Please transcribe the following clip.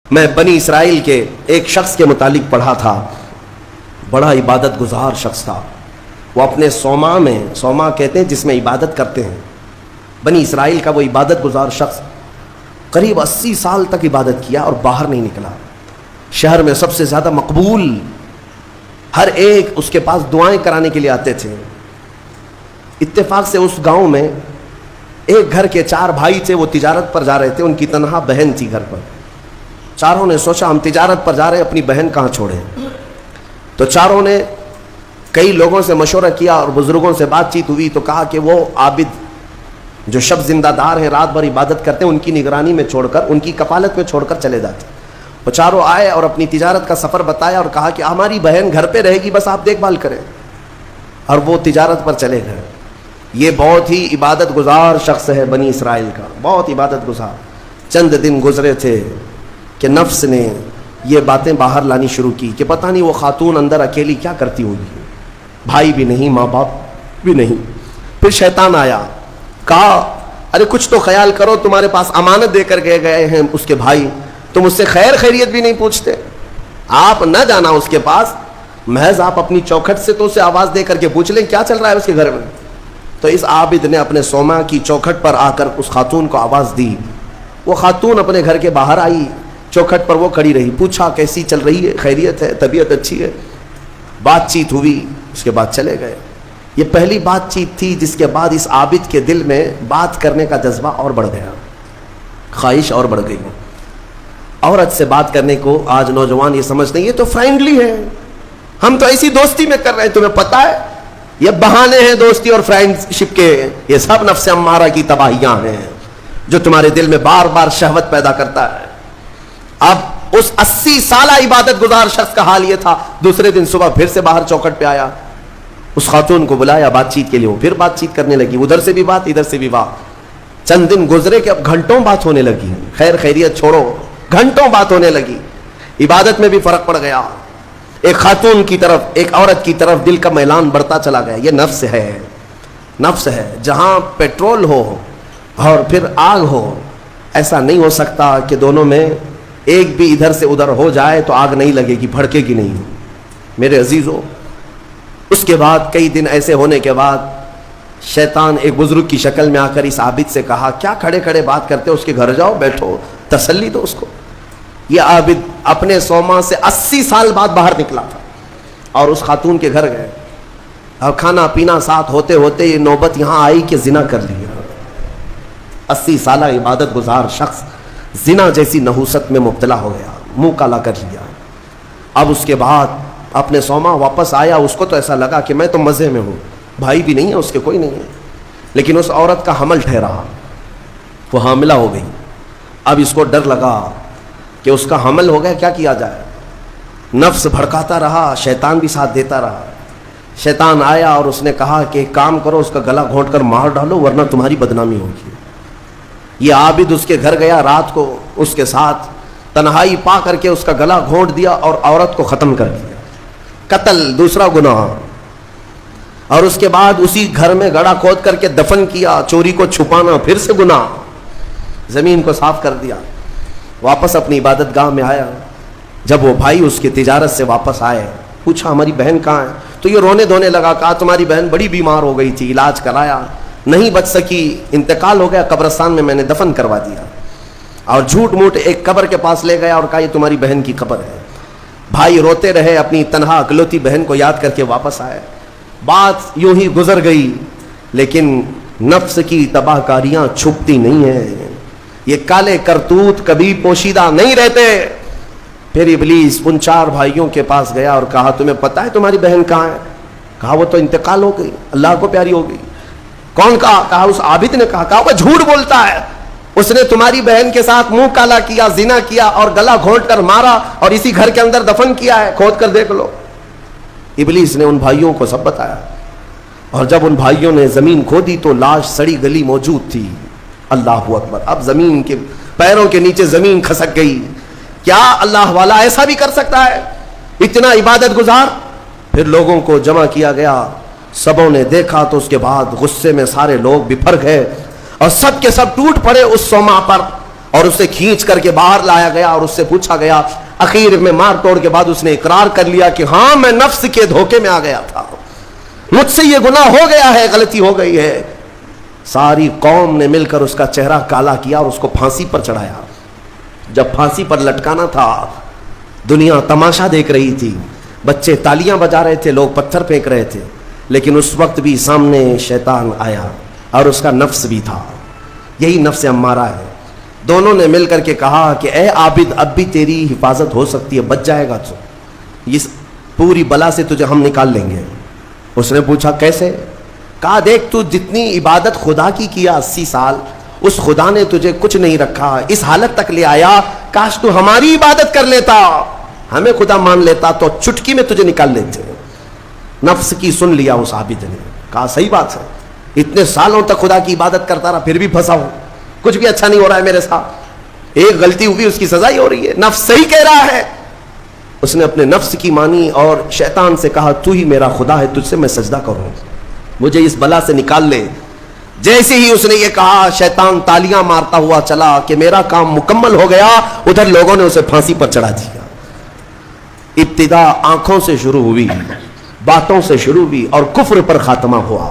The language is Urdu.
میں بنی اسرائیل کے ایک شخص کے متعلق پڑھا تھا، بڑا عبادت گزار شخص تھا۔ وہ اپنے صوما کہتے ہیں جس میں عبادت کرتے ہیں، بنی اسرائیل کا وہ عبادت گزار شخص قریب 80 سال تک عبادت کیا اور باہر نہیں نکلا۔ شہر میں سب سے زیادہ مقبول، ہر ایک اس کے پاس دعائیں کرانے کے لیے آتے تھے۔ اتفاق سے اس گاؤں میں ایک گھر کے 4 بھائی تھے، وہ تجارت پر جا رہے تھے، ان کی تنہا بہن تھی گھر پر۔ چاروں نے سوچا ہم تجارت پر جا رہے ہیں، اپنی بہن کہاں چھوڑیں؟ تو چاروں نے کئی لوگوں سے مشورہ کیا اور بزرگوں سے بات چیت ہوئی تو کہا کہ وہ عابد جو شب زندہ دار ہیں، رات بھر عبادت کرتے ہیں، ان کی نگرانی میں چھوڑ کر، ان کی کفالت میں چھوڑ کر چلے جاتے۔ وہ چاروں آئے اور اپنی تجارت کا سفر بتایا اور کہا کہ ہماری بہن گھر پہ رہے گی، بس آپ دیکھ بھال کریں، اور وہ تجارت پر چلے گئے۔ یہ بہت ہی عبادت گزار شخص ہے بنی اسرائیل کا، بہت عبادت گزار۔ چند دن گزرے تھے کہ نفس نے یہ باتیں باہر لانی شروع کی کہ پتہ نہیں وہ خاتون اندر اکیلی کیا کرتی ہوگی، بھائی بھی نہیں، ماں باپ بھی نہیں۔ پھر شیطان آیا، کہا ارے کچھ تو خیال کرو، تمہارے پاس امانت دے کر گئے ہیں اس کے بھائی، تم اس سے خیر خیریت بھی نہیں پوچھتے، آپ نہ جانا اس کے پاس، محض آپ اپنی چوکھٹ سے تو اسے آواز دے کر کے پوچھ لیں کیا چل رہا ہے اس کے گھر میں۔ تو اس عابد نے اپنے صوما کی چوکھٹ پر آ کر اس خاتون کو آواز دی۔ وہ خاتون اپنے گھر کے باہر آئی، چوکھٹ پر وہ کھڑی رہی، پوچھا کیسی چل رہی ہے، خیریت ہے، طبیعت اچھی ہے، بات چیت ہوئی، اس کے بعد چلے گئے۔ یہ پہلی بات چیت تھی جس کے بعد اس عابد کے دل میں بات کرنے کا جذبہ اور بڑھ گیا، خواہش اور بڑھ گئی۔ عورت سے بات کرنے کو آج نوجوان یہ سمجھتے ہیں یہ تو فرینڈلی ہے، ہم تو ایسی دوستی میں کر رہے ہیں، تمہیں پتہ ہے یہ بہانے ہیں دوستی اور فرینڈ شپ کے، یہ سب نفس امارہ کی تباہیاں ہیں جو تمہارے دل میں بار بار شہوت پیدا کرتا ہے۔ اب اس 80 سالہ عبادت گزار شخص کا حال یہ تھا، دوسرے دن صبح پھر سے باہر چوکھٹ پہ آیا، اس خاتون کو بلایا بات چیت کے لیے، وہ پھر بات چیت کرنے لگی، ادھر سے بھی بات ادھر سے بھی بات۔ چند دن گزرے کہ اب گھنٹوں بات ہونے لگی، خیر خیریت چھوڑو، گھنٹوں بات ہونے لگی، عبادت میں بھی فرق پڑ گیا۔ ایک خاتون کی طرف، ایک عورت کی طرف دل کا میلان بڑھتا چلا گیا۔ یہ نفس ہے، نفس ہے، جہاں پیٹرول ہو اور پھر آگ ہو، ایسا نہیں ہو سکتا کہ دونوں میں ایک بھی ادھر سے ادھر ہو جائے تو آگ نہیں لگے گی، بھڑکے گی نہیں میرے عزیزو۔ اس کے بعد کئی دن ایسے ہونے کے بعد شیطان ایک بزرگ کی شکل میں آ کر اس عابد سے کہا کیا کھڑے کھڑے بات کرتے ہو، اس کے گھر جاؤ، بیٹھو، تسلی دو اس کو۔ یہ عابد اپنے صوما سے 80 سال بعد باہر نکلا تھا اور اس خاتون کے گھر گئے، اور کھانا پینا ساتھ ہوتے ہوتے یہ نوبت یہاں آئی کہ زنا کر لیا۔ 80 سالہ عبادت گزار شخص زنا جیسی نحوست میں مبتلا ہو گیا، منہ کالا کر لیا۔ اب اس کے بعد اپنے صوما واپس آیا، اس کو تو ایسا لگا کہ میں تو مزے میں ہوں، بھائی بھی نہیں ہے اس کے، کوئی نہیں ہے، لیکن اس عورت کا حمل ٹھہرا، وہ حاملہ ہو گئی۔ اب اس کو ڈر لگا کہ اس کا حمل ہو گیا، کیا کیا جائے؟ نفس بھڑکاتا رہا، شیطان بھی ساتھ دیتا رہا۔ شیطان آیا اور اس نے کہا کہ ایک کام کرو، اس کا گلا گھونٹ کر مار ڈالو ورنہ تمہاری بدنامی ہوگی۔ یہ عابد اس کے گھر گیا، رات کو اس کے ساتھ تنہائی پا کر کے اس کا گلا گھونٹ دیا اور عورت کو ختم کر دیا۔ قتل دوسرا گناہ، اور اس کے بعد اسی گھر میں گڑھا کھود کر کے دفن کیا، چوری کو چھپانا پھر سے گناہ، زمین کو صاف کر دیا۔ واپس اپنی عبادت گاہ میں آیا، جب وہ بھائی اس کی تجارت سے واپس آئے، پوچھا ہماری بہن کہاں ہے؟ تو یہ رونے دھونے لگا، کہا تمہاری بہن بڑی بیمار ہو گئی تھی، علاج کرایا، نہیں بچ سکی، انتقال ہو گیا، قبرستان میں میں نے دفن کروا دیا، اور جھوٹ موٹ ایک قبر کے پاس لے گیا اور کہا یہ تمہاری بہن کی قبر ہے۔ بھائی روتے رہے، اپنی تنہا اکلوتی بہن کو یاد کر کے واپس آئے۔ بات یوں ہی گزر گئی، لیکن نفس کی تباہ کاریاں چھپتی نہیں ہیں، یہ کالے کرتوت کبھی پوشیدہ نہیں رہتے۔ پھر ابلیس ان 4 بھائیوں کے پاس گیا اور کہا تمہیں پتہ ہے تمہاری بہن کہاں ہے؟ کہا وہ تو انتقال ہو گئی، اللہ کو پیاری ہو گئی۔ کون کہا؟ کہا اس عابد نے کہا وہ جھوٹ بولتا ہے، اس نے تمہاری بہن کے ساتھ منہ کالا کیا، زنا کیا اور گلا گھونٹ کر مارا اور اسی گھر کے اندر دفن کیا ہے، کھود کر دیکھ لو۔ ابلیس نے ان بھائیوں کو سب بتایا، اور جب ان بھائیوں نے زمین کھودی تو لاش سڑی گلی موجود تھی۔ اللہ اکبر! اب زمین کے پیروں کے نیچے زمین کھسک گئی۔ کیا اللہ والا ایسا بھی کر سکتا ہے؟ اتنا عبادت گزار؟ پھر لوگوں کو جمع کیا گیا، سبوں نے دیکھا تو اس کے بعد غصے میں سارے لوگ بپھر گئے اور سب کے سب ٹوٹ پڑے اس صوما پر اور اسے کھینچ کر کے باہر لایا گیا اور اس سے پوچھا گیا. اخیر میں مار توڑ کے بعد اس نے اقرار کر لیا کہ ہاں میں نفس کے دھوکے میں آ گیا تھا, مجھ سے یہ گناہ ہو گیا ہے, غلطی ہو گئی ہے. ساری قوم نے مل کر اس کا چہرہ کالا کیا اور اس کو پھانسی پر چڑھایا. جب پھانسی پر لٹکانا تھا دنیا تماشا دیکھ رہی تھی, بچے تالیاں بجا رہے تھے, لوگ پتھر پھینک رہے تھے, لیکن اس وقت بھی سامنے شیطان آیا اور اس کا نفس بھی تھا. یہی نفس امارہ ہے. دونوں نے مل کر کے کہا کہ اے عابد اب بھی تیری حفاظت ہو سکتی ہے, بچ جائے گا تو, اس پوری بلا سے تجھے ہم نکال لیں گے. اس نے پوچھا کیسے؟ کہا دیکھ تو جتنی عبادت خدا کی کیا 80 سال, اس خدا نے تجھے کچھ نہیں رکھا, اس حالت تک لے آیا. کاش تو ہماری عبادت کر لیتا, ہمیں خدا مان لیتا تو چٹکی میں تجھے نکال لیتے. نفس کی سن لیا اس عابد نے, کہا صحیح بات ہے, اتنے سالوں تک خدا کی عبادت کرتا رہا پھر بھی پھنسا ہوں, کچھ بھی اچھا نہیں ہو رہا ہے میرے ساتھ, ایک غلطی ہوئی اس کی سزا ہی ہو رہی ہے. نفس صحیح کہہ رہا ہے. اس نے اپنے نفس کی مانی اور شیطان سے کہا تو ہی میرا خدا ہے, تجھ سے میں سجدہ کروں, مجھے اس بلا سے نکال لے. جیسے ہی اس نے یہ کہا شیطان تالیاں مارتا ہوا چلا کہ میرا کام مکمل ہو گیا. ادھر لوگوں نے اسے پھانسی پر چڑھا دیا. ابتدا آنکھوں سے شروع ہوئی, باتوں سے شروع ہوئی اور کفر پر خاتمہ ہوا.